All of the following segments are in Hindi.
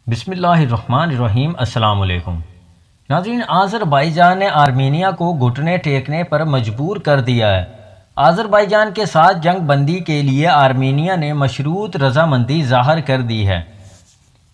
बिस्मिल्लाहिर्रहमानिर्रहीम। अस्सलाम वालेकुम नाज़रीन, आज़रबाईजान ने आर्मीनिया को घुटने टेकने पर मजबूर कर दिया है। आज़रबाईजान के साथ जंग बंदी के लिए आर्मीनिया ने मशरूत रजामंदी ज़ाहिर कर दी है।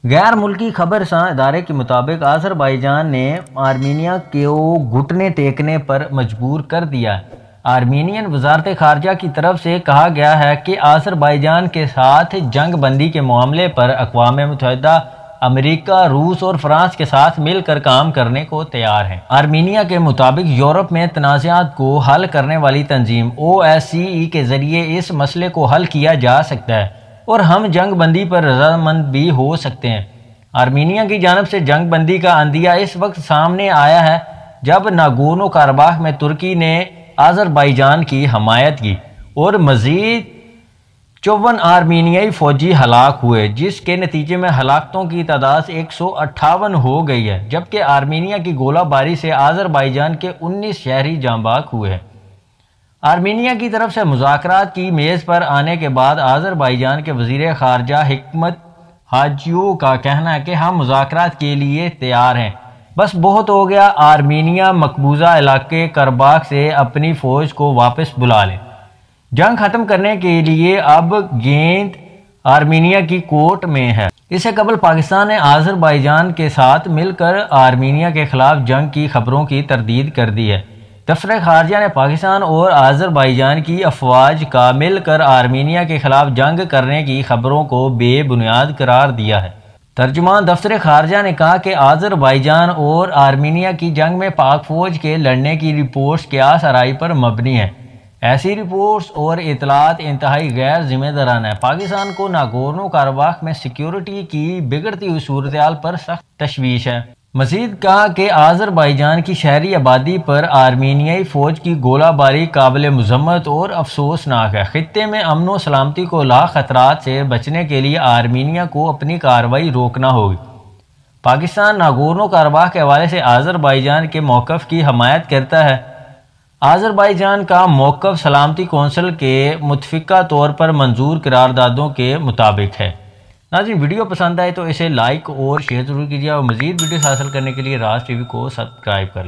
गैर मुल्की खबरसां इदारे के मुताबिक आज़रबाईजान ने आर्मीनिया को घुटने टेकने पर मजबूर कर दिया है। आर्मीनियन वजारत खारजा की तरफ से कहा गया है कि आज़रबाईजान के साथ जंग बंदी के मामले पर अक़वाम मुत्तहिदा, अमेरिका, रूस और फ्रांस के साथ मिलकर काम करने को तैयार है। आर्मीनिया के मुताबिक यूरोप में तनाज़ात को हल करने वाली तंजीम OSCE के जरिए इस मसले को हल किया जा सकता है और हम जंग बंदी पर रजामंद भी हो सकते हैं। आर्मीनिया की जानब से जंग बंदी का अंदिया इस वक्त सामने आया है जब नागोर्नो कराबाख में तुर्की ने आज़रबाईजान की हमायत की और मजीद 54 आर्मीनियाई फौजी हलाक हुए, जिसके नतीजे में हलाकतों की तादाद 158 हो गई है, जबकि आर्मीनिया की गोलाबारी से आज़रबाईजान के 19 शहरी जांबाक हुए हैं। आर्मीनिया की तरफ से मुज़ाकरात की मेज़ पर आने के बाद आज़रबाईजान के वज़ीर ख़ारजा हिकमत हाजियों का कहना है कि हम मुज़ाकरात के लिए तैयार हैं, बस बहुत हो गया। आर्मीनिया मकबूजा इलाके कराबाख से अपनी फ़ौज को वापस बुला ले। जंग खत्म करने के लिए अब गेंद आर्मीनिया की कोर्ट में है। इससे कबल पाकिस्तान ने आज़रबाईजान के साथ मिलकर आर्मीनिया के खिलाफ जंग की खबरों की तरदीद कर दी है। दफ्तर खारजा ने पाकिस्तान और आज़रबाईजान की अफवाज का मिलकर आर्मीनिया के खिलाफ जंग करने की खबरों को बेबुनियाद करार दिया है। तर्जुमान दफ्तर खारजा ने कहा कि आज़रबाईजान और आर्मीनिया की जंग में पाक फौज के लड़ने की रिपोर्ट्स क़ियास आराई पर मबनी है। ऐसी रिपोर्ट्स और इतलात इंतहाई गैर जिम्मेदाराना है। पाकिस्तान को नागोर्नो कराबाख में सिक्योरिटी की बिगड़ती हुई सूरत-ए-हाल पर सख्त तशवीश है। मजीद कहा कि आज़रबाईजान की शहरी आबादी पर आर्मीनियाई फौज की गोलाबारी काबिल मज़म्मत और अफसोसनाक है। खित्ते में अमन व सलामती को लाख खतरात से बचने के लिए आर्मीनिया को अपनी कार्रवाई रोकना होगी। पाकिस्तान नागोर्नो कराबाख के हवाले से आज़रबाईजान के मौक़िफ़ की हमायत करता है। आज़रबाईजान का मौक़िफ़ सलामती कौंसिल के मुत्तफ़िक़ा तौर पर मंजूर करारदादों के मुताबिक है। नाज़रीन, वीडियो पसंद आए तो इसे लाइक और शेयर ज़रूर कीजिए और मज़ीद वीडियो हासिल करने के लिए राज टीवी को सब्सक्राइब कर